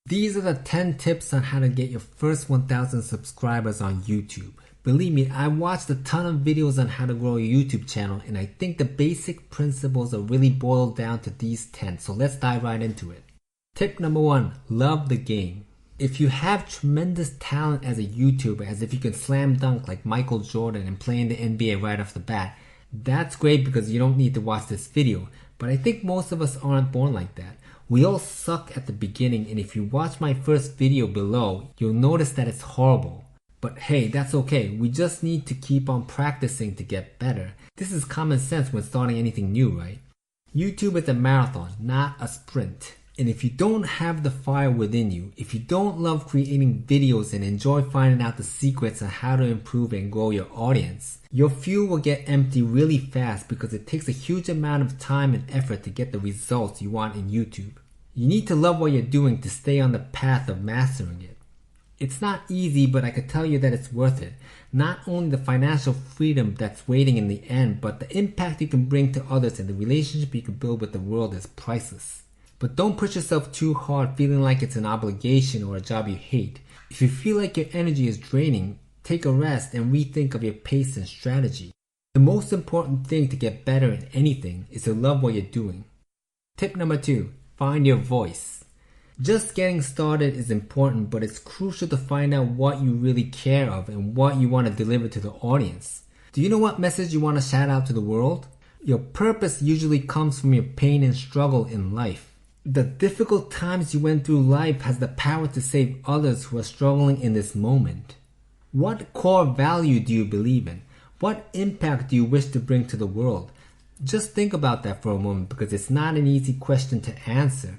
These are the 10 tips on how to get your first 1,000 subscribers on YouTube. Believe me, I watched a ton of videos on how to grow a YouTube channel, and I think the basic principles are really boiled down to these 10, so let's dive right into it. Tip number 1, love the game. If you have tremendous talent as a YouTuber, as if you can slam dunk like Michael Jordan and play in the NBA right off the bat, that's great because you don't need to watch this video, but I think most of us aren't born like that. We all suck at the beginning, and if you watch my first video below, you'll notice that it's horrible. But hey, that's okay. We just need to keep on practicing to get better. This is common sense when starting anything new, right? YouTube is a marathon, not a sprint. And if you don't have the fire within you, if you don't love creating videos and enjoy finding out the secrets on how to improve and grow your audience, your fuel will get empty really fast because it takes a huge amount of time and effort to get the results you want in YouTube. You need to love what you're doing to stay on the path of mastering it. It's not easy, but I can tell you that it's worth it. Not only the financial freedom that's waiting in the end, but the impact you can bring to others and the relationship you can build with the world is priceless. But don't push yourself too hard feeling like it's an obligation or a job you hate. If you feel like your energy is draining, take a rest and rethink of your pace and strategy. The most important thing to get better in anything is to love what you're doing. Tip number 2, find your voice. Just getting started is important, but it's crucial to find out what you really care of and what you want to deliver to the audience. Do you know what message you want to shout out to the world? Your purpose usually comes from your pain and struggle in life. The difficult times you went through life has the power to save others who are struggling in this moment. What core value do you believe in? What impact do you wish to bring to the world? Just think about that for a moment because it's not an easy question to answer.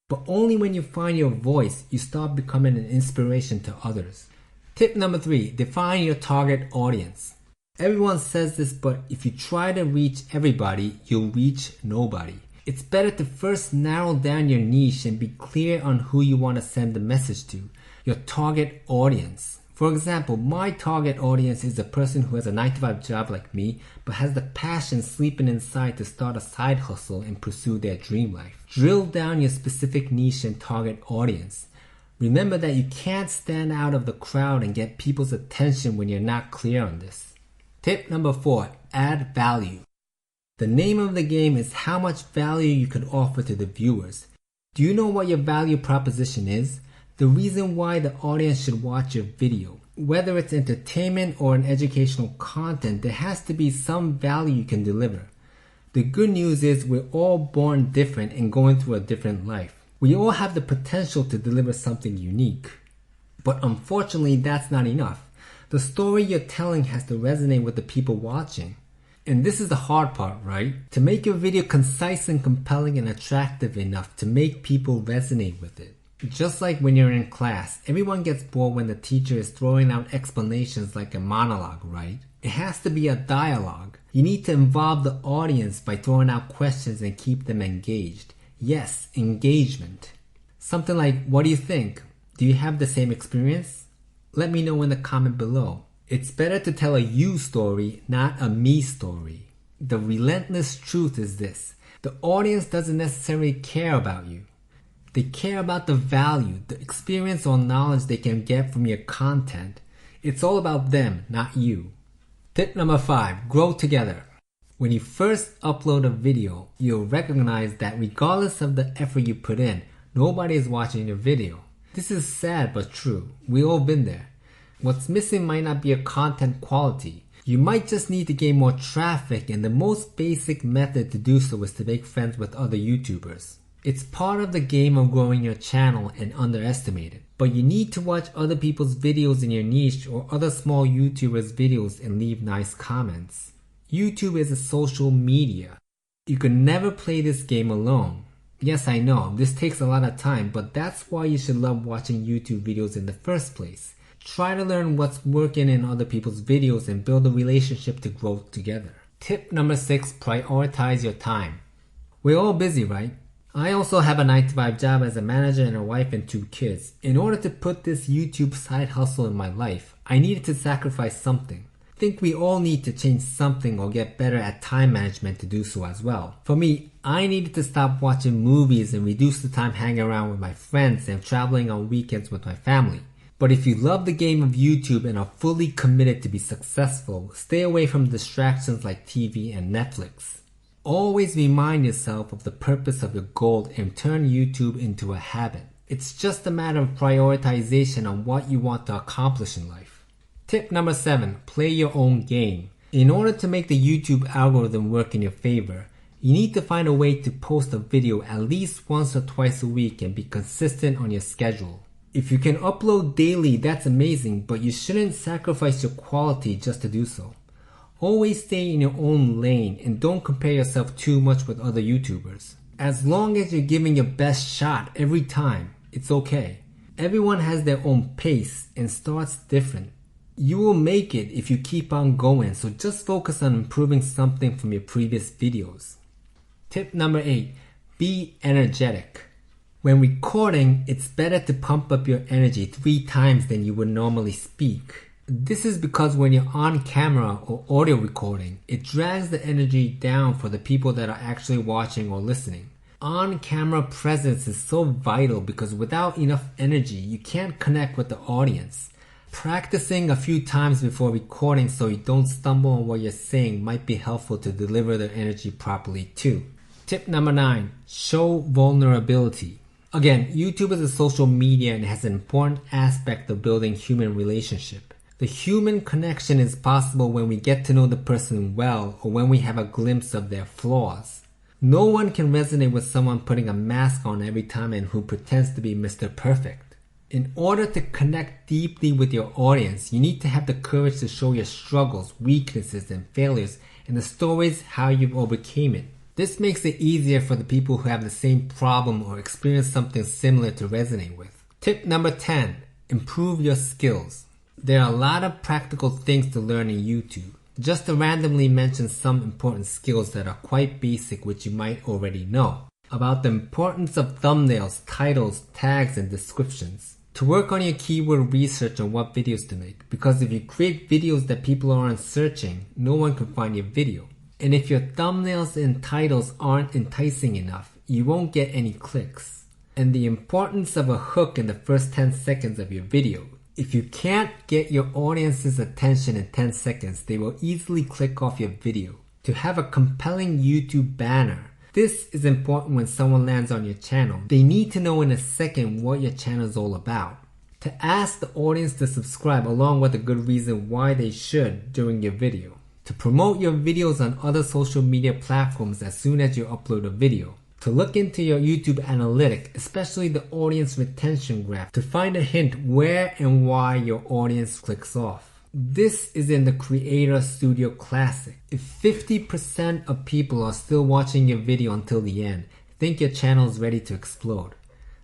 But only when you find your voice, you start becoming an inspiration to others. Tip number 3, define your target audience. Everyone says this, but if you try to reach everybody, you'll reach nobody. It's better to first narrow down your niche and be clear on who you want to send the message to, your target audience. For example, my target audience is a person who has a 9-to-5 job like me, but has the passion sleeping inside to start a side hustle and pursue their dream life. Drill down your specific niche and target audience. Remember that you can't stand out of the crowd and get people's attention when you're not clear on this. Tip number 4, add value. The name of the game is how much value you can offer to the viewers. Do you know what your value proposition is? The reason why the audience should watch your video. Whether it's entertainment or an educational content, there has to be some value you can deliver. The good news is we're all born different and going through a different life. We all have the potential to deliver something unique. But unfortunately, that's not enough. The story you're telling has to resonate with the people watching. And this is the hard part, right? To make your video concise and compelling and attractive enough to make people resonate with it. Just like when you're in class, everyone gets bored when the teacher is throwing out explanations like a monologue, right? It has to be a dialogue. You need to involve the audience by throwing out questions and keep them engaged. Yes, engagement. Something like, what do you think? Do you have the same experience? Let me know in the comment below. It's better to tell a you story, not a me story. The relentless truth is this. The audience doesn't necessarily care about you. They care about the value, the experience or knowledge they can get from your content. It's all about them, not you. Tip number 5, grow together. When you first upload a video, you'll recognize that regardless of the effort you put in, nobody is watching your video. This is sad but true. We've all been there. What's missing might not be your content quality. You might just need to gain more traffic, and the most basic method to do so is to make friends with other YouTubers. It's part of the game of growing your channel and underestimate it. But you need to watch other people's videos in your niche or other small YouTubers' videos and leave nice comments. YouTube is a social media. You can never play this game alone. Yes, I know, this takes a lot of time, but that's why you should love watching YouTube videos in the first place. Try to learn what's working in other people's videos and build a relationship to grow together. Tip number 6, prioritize your time. We're all busy, right? I also have a 9-to-5 job as a manager and a wife and 2 kids. In order to put this YouTube side hustle in my life, I needed to sacrifice something. I think we all need to change something or get better at time management to do so as well. For me, I needed to stop watching movies and reduce the time hanging around with my friends and traveling on weekends with my family. But if you love the game of YouTube and are fully committed to be successful, stay away from distractions like TV and Netflix. Always remind yourself of the purpose of your goal and turn YouTube into a habit. It's just a matter of prioritization on what you want to accomplish in life. Tip number 7, play your own game. In order to make the YouTube algorithm work in your favor, you need to find a way to post a video at least once or twice a week and be consistent on your schedule. If you can upload daily, that's amazing, but you shouldn't sacrifice your quality just to do so. Always stay in your own lane and don't compare yourself too much with other YouTubers. As long as you're giving your best shot every time, it's okay. Everyone has their own pace and starts different. You will make it if you keep on going, so just focus on improving something from your previous videos. Tip number 8, be energetic. When recording, it's better to pump up your energy 3 times than you would normally speak. This is because when you're on camera or audio recording, it drags the energy down for the people that are actually watching or listening. On-camera presence is so vital because without enough energy, you can't connect with the audience. Practicing a few times before recording so you don't stumble on what you're saying might be helpful to deliver the energy properly too. Tip number 9, show vulnerability. Again, YouTube is a social media and has an important aspect of building human relationship. The human connection is possible when we get to know the person well or when we have a glimpse of their flaws. No one can resonate with someone putting a mask on every time and who pretends to be Mr. Perfect. In order to connect deeply with your audience, you need to have the courage to show your struggles, weaknesses, and failures, and the stories how you've overcame it. This makes it easier for the people who have the same problem or experience something similar to resonate with. Tip number 10, improve your skills. There are a lot of practical things to learn in YouTube. Just to randomly mention some important skills that are quite basic which you might already know. About the importance of thumbnails, titles, tags, and descriptions. To work on your keyword research on what videos to make, because if you create videos that people aren't searching, no one can find your video. And if your thumbnails and titles aren't enticing enough, you won't get any clicks. And the importance of a hook in the first 10 seconds of your video. If you can't get your audience's attention in 10 seconds, they will easily click off your video. To have a compelling YouTube banner. This is important when someone lands on your channel. They need to know in a second what your channel is all about. To ask the audience to subscribe along with a good reason why they should during your video. To promote your videos on other social media platforms as soon as you upload a video. To look into your YouTube analytic, especially the audience retention graph, to find a hint where and why your audience clicks off. This is in the Creator Studio Classic. If 50% of people are still watching your video until the end, think your channel is ready to explode.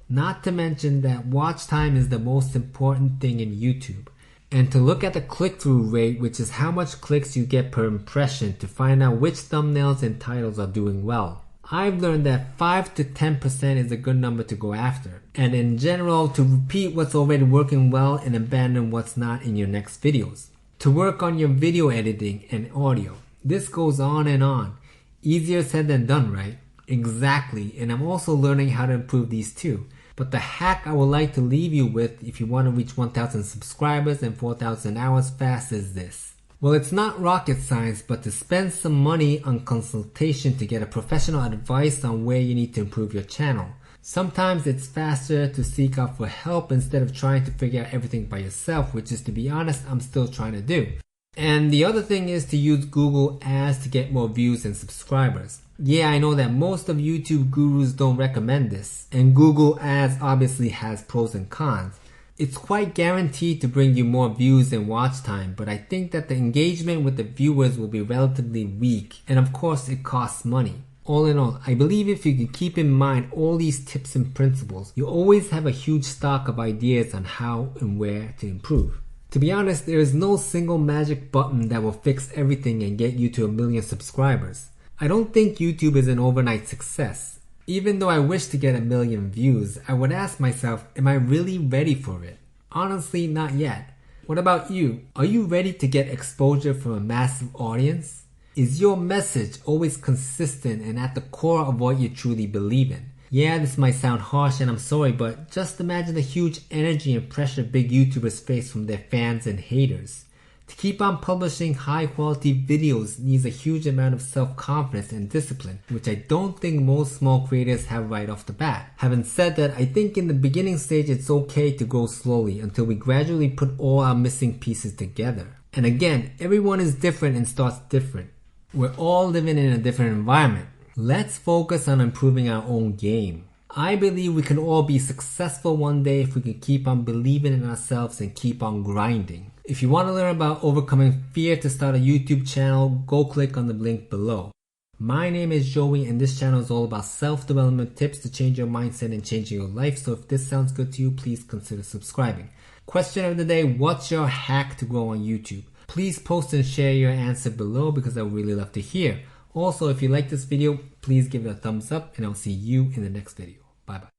Not to mention that watch time is the most important thing in YouTube. And to look at the click-through rate, which is how much clicks you get per impression, to find out which thumbnails and titles are doing well. I've learned that 5 to 10% is a good number to go after. And in general, to repeat what's already working well and abandon what's not in your next videos. To work on your video editing and audio. This goes on and on. Easier said than done, right? Exactly, and I'm also learning how to improve these too. But the hack I would like to leave you with if you want to reach 1,000 subscribers and 4,000 hours fast is this. Well, it's not rocket science, but to spend some money on consultation to get a professional advice on where you need to improve your channel. Sometimes it's faster to seek out for help instead of trying to figure out everything by yourself, which is, to be honest, I'm still trying to do. And the other thing is to use Google Ads to get more views and subscribers. Yeah, I know that most of YouTube gurus don't recommend this, and Google Ads obviously has pros and cons. It's quite guaranteed to bring you more views and watch time, but I think that the engagement with the viewers will be relatively weak, and of course it costs money. All in all, I believe if you can keep in mind all these tips and principles, you always have a huge stock of ideas on how and where to improve. To be honest, there is no single magic button that will fix everything and get you to 1 million subscribers. I don't think YouTube is an overnight success. Even though I wish to get 1 million views, I would ask myself, am I really ready for it? Honestly, not yet. What about you? Are you ready to get exposure from a massive audience? Is your message always consistent and at the core of what you truly believe in? Yeah, this might sound harsh and I'm sorry, but just imagine the huge energy and pressure big YouTubers face from their fans and haters. To keep on publishing high quality videos needs a huge amount of self-confidence and discipline, which I don't think most small creators have right off the bat. Having said that, I think in the beginning stage it's okay to grow slowly until we gradually put all our missing pieces together. And again, everyone is different and starts different. We're all living in a different environment. Let's focus on improving our own game. I believe we can all be successful one day if we can keep on believing in ourselves and keep on grinding. If you want to learn about overcoming fear to start a YouTube channel, go click on the link below. My name is Joey and this channel is all about self-development tips to change your mindset and changing your life. So if this sounds good to you, please consider subscribing. Question of the day, what's your hack to grow on YouTube? Please post and share your answer below because I would really love to hear. Also, if you like this video, please give it a thumbs up and I'll see you in the next video. Bye bye.